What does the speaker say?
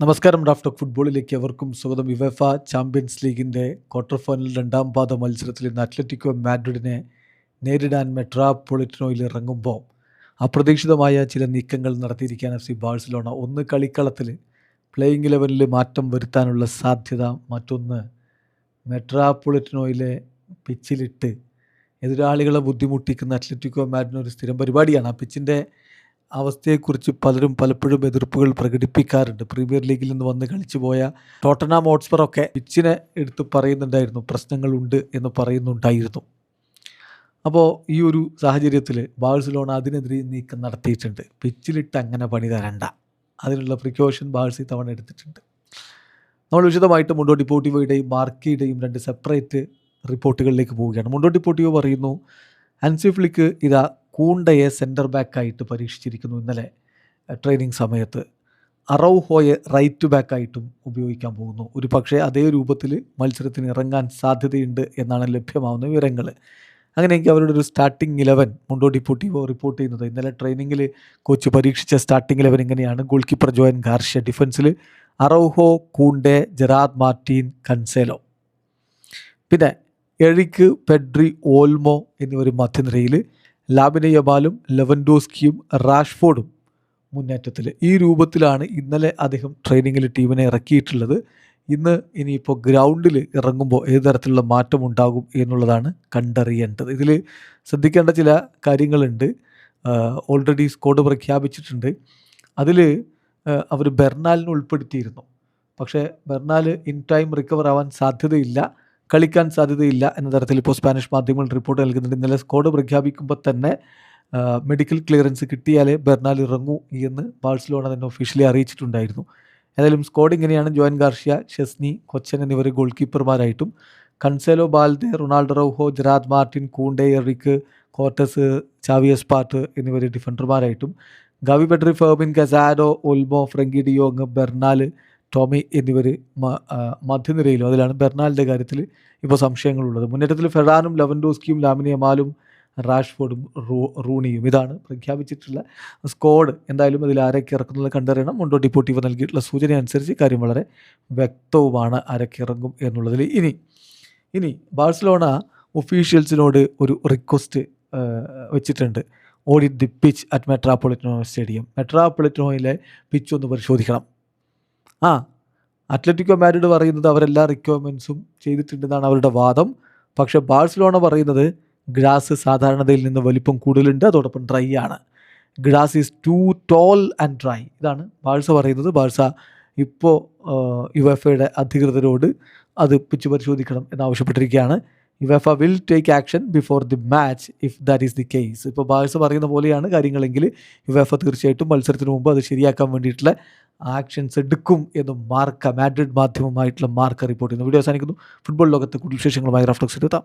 നമസ്കാരം. Raf talk ഫുട്ബോളിലേക്ക് അവർക്കും സ്വാഗതം. യുവേഫ ചാമ്പ്യൻസ് ലീഗിൻ്റെ ക്വാർട്ടർ ഫൈനൽ രണ്ടാം പാദ മത്സരത്തിൽ ഇന്ന് അത്ലറ്റിക്കോ മാഡ്രിഡിനെ നേരിടാൻ മെട്രോപൊളിറ്റനോയിൽ ഇറങ്ങുമ്പോൾ അപ്രതീക്ഷിതമായ ചില നീക്കങ്ങൾ നടത്തിയിരിക്കാൻ FC ബാഴ്സലോണ. ഒന്ന്, കളിക്കളത്തിൽ പ്ലേയിങ് 11 മാറ്റം വരുത്താനുള്ള സാധ്യത. മറ്റൊന്ന്, മെട്രോപൊളിറ്റനോയിലെ പിച്ചിലിട്ട് എതിരാളികളെ ബുദ്ധിമുട്ടിക്കുന്ന അത്ലറ്റിക്കോ മാഡ്രിഡിന് ഒരു സ്ഥിരം പരിപാടിയാണ്. ആ പിച്ചിൻ്റെ അവസ്ഥയെക്കുറിച്ച് പലരും പലപ്പോഴും എതിർപ്പുകൾ പ്രകടിപ്പിക്കാറുണ്ട്. പ്രീമിയർ ലീഗിൽ നിന്ന് വന്ന് കളിച്ചു പോയ ടോട്ടനാം ഹോട്ട്സ്പറൊക്കെ പിച്ചിനെ എടുത്ത് പറയുന്നുണ്ടായിരുന്നു, പ്രശ്നങ്ങളുണ്ട് എന്ന് പറയുന്നുണ്ടായിരുന്നു. അപ്പോൾ ഈ ഒരു സാഹചര്യത്തിൽ ബാഴ്സലോണ അതിനെതിരെ നീക്കം നടത്തിയിട്ടുണ്ട്. പിച്ചിലിട്ട് അങ്ങനെ പണി തരണ്ട, അതിനുള്ള പ്രിക്കോഷൻ ബാഴ്സി തവണ എടുത്തിട്ടുണ്ട്. നമ്മൾ വിശദമായിട്ട് മുണ്ടോ ഡിപ്പോർട്ടിവോയുടെയും മാർക്കിയുടെയും രണ്ട് സെപ്പറേറ്റ് റിപ്പോർട്ടുകളിലേക്ക് പോവുകയാണ്. മുണ്ടോ ഡിപ്പോർട്ടിവോ പറയുന്നു, ഹൻസി ഫ്ലിക്ക് ഇതാ കൂണ്ടയെ സെൻറ്റർ ബാക്കായിട്ട് പരീക്ഷിച്ചിരിക്കുന്നു. ഇന്നലെ ട്രെയിനിങ് സമയത്ത് അറൗഹോയെ റൈറ്റ് ബാക്കായിട്ടും ഉപയോഗിക്കാൻ പോകുന്നു. ഒരു പക്ഷേ അതേ രൂപത്തിൽ മത്സരത്തിന് ഇറങ്ങാൻ സാധ്യതയുണ്ട് എന്നാണ് ലഭ്യമാവുന്ന വിവരങ്ങൾ. അങ്ങനെയെങ്കിൽ അവരുടെ ഒരു സ്റ്റാർട്ടിംഗ് 11 മുണ്ടോ ഡിപ്പോർട്ടിവോ റിപ്പോർട്ട് ചെയ്യുന്നത്. ഇന്നലെ ട്രെയിനിങ്ങിൽ കോച്ച് പരീക്ഷിച്ച സ്റ്റാർട്ടിംഗ് 11 ഇങ്ങനെയാണ്. ഗോൾ കീപ്പർ ജോയൻ ഗാർഷ്യ, ഡിഫൻസിൽ Araujo, Kounde, Gerard Martin, Cancelo, പിന്നെ എറിക്, പെഡ്രി, ഓൾമോ എന്നിവർ മധ്യനിരയിൽ, ലാമിനെ യമാലും ലെവൻഡോസ്കിയും റാഷ്ഫോർഡും മുന്നേറ്റത്തിൽ. ഈ രൂപത്തിലാണ് ഇന്നലെ അദ്ദേഹം ട്രെയിനിങ്ങിൽ ടീമിനെ ഇറക്കിയിട്ടുള്ളത്. ഇന്ന് ഇനിയിപ്പോൾ ഗ്രൗണ്ടിൽ ഇറങ്ങുമ്പോൾ ഏത് തരത്തിലുള്ള മാറ്റമുണ്ടാകും എന്നുള്ളതാണ് കണ്ടറിയേണ്ടത്. ഇതിൽ ശ്രദ്ധിക്കേണ്ട ചില കാര്യങ്ങളുണ്ട്. ഓൾറെഡി സ്ക്വാഡ് പ്രഖ്യാപിച്ചിട്ടുണ്ട്. അതിൽ അവർ ബെർണാലിനെ ഉൾപ്പെടുത്തിയിരുന്നു. പക്ഷേ ബെർണാൽ ഇൻ ടൈം റിക്കവർ ആവാൻ സാധ്യതയില്ല, കളിക്കാൻ സാധ്യതയില്ല എന്ന തരത്തിൽ ഇപ്പോൾ സ്പാനിഷ് മാധ്യമങ്ങൾ റിപ്പോർട്ട് നൽകുന്നുണ്ട്. ഇന്നലെ സ്ക്വാഡ് പ്രഖ്യാപിക്കുമ്പോൾ തന്നെ മെഡിക്കൽ ക്ലിയറൻസ് കിട്ടിയാലേ ബെർണാൽ ഇറങ്ങൂ എന്ന് ബാഴ്സലോണ തന്നെ ഒഫീഷ്യലി അറിയിച്ചിട്ടുണ്ടായിരുന്നു. ഏതായാലും സ്ക്വാഡ് ഇങ്ങനെയാണ്. ജോയൻ ഗാർഷ്യ, ഷെസ്നി, കൊച്ചൻ എന്നിവർ ഗോൾ കീപ്പർമാരായിട്ടും, Cancelo, Balde, Ronaldo Araujo, Gerard Martin, Kounde, Eric, Cortes, Xavi Espart എന്നിവർ ഡിഫൻഡർമാരായിട്ടും, Gavi, Pedri, Fermin, Casado, Olmo, Frenkie de Jong, Bernal, Toni എന്നിവർ മധ്യനിരയിലും. അതിലാണ് ബെർണാലിൻ്റെ കാര്യത്തിൽ ഇപ്പോൾ സംശയങ്ങളുള്ളത്. മുന്നേറ്റത്തിൽ ഫെറാനും ലെവൻഡോസ്കിയും ലാമിനെ യമാലും റാഷ്ഫോർഡും റൂണിയും. ഇതാണ് പ്രഖ്യാപിച്ചിട്ടുള്ള സ്ക്വാഡ്. എന്തായാലും അതിൽ ആരൊക്കെ ഇറക്കുന്നത് കണ്ടറിയണം. മുണ്ടോ ഡിപ്പോർട്ടിവോ നൽകിയിട്ടുള്ള സൂചന അനുസരിച്ച് കാര്യം വളരെ വ്യക്തവുമാണ് ആരൊക്കെ ഇറങ്ങും എന്നുള്ളതിൽ. ഇനി ബാഴ്സലോണ ഒഫീഷ്യൽസിനോട് ഒരു റിക്വസ്റ്റ് വെച്ചിട്ടുണ്ട്. Audit the pitch at Metropolitano stadium. മെട്രോപൊളിറ്റനോയിലെ പിച്ച് ഒന്ന് പരിശോധിക്കണം. അത്ലറ്റിക്കോ മാഡ്രിഡ് പറയുന്നത് അവരെല്ലാ റിക്വയർമെൻറ്റ്സും ചെയ്തിട്ടുണ്ടെന്നാണ് അവരുടെ വാദം. പക്ഷേ ബാഴ്സലോണ പറയുന്നത് ഗ്രാസ് സാധാരണതയിൽ നിന്ന് വലിപ്പം കൂടുതലുണ്ട്, അതോടൊപ്പം ഡ്രൈ ആണ്. Grass is too tall and dry. ഇതാണ് ബാഴ്സ പറയുന്നത്. ബാഴ്സ ഇപ്പോൾ യുവേഫയുടെ അധികൃതരോട് അത് പിച്ച് പരിശോധിക്കണം എന്നാവശ്യപ്പെട്ടിരിക്കുകയാണ്. UEFA will take action before the match if that is the case. ഇപ്പോൾ ബാഴ്സ പറയുന്ന പോലെയാണ് കാര്യങ്ങളെങ്കിൽ യുവേഫ തീർച്ചയായിട്ടും മത്സരത്തിന് മുമ്പ് അത് ശരിയാക്കാൻ വേണ്ടിയിട്ടുള്ള ആക്ഷൻസ് എടുക്കും എന്ന് മാർക്ക, മാഡ്രിഡ് മാധ്യമമായിട്ടുള്ള മാർക്ക റിപ്പോർട്ട് ചെയ്യുന്നു. വീഡിയോ അവസാനിക്കുന്നു. ഫുട്ബോൾ ലോകത്തെ കൂടുതൽ വിശേഷങ്ങളുമായി റാഫ് ടോക്സിൽ എത്താം.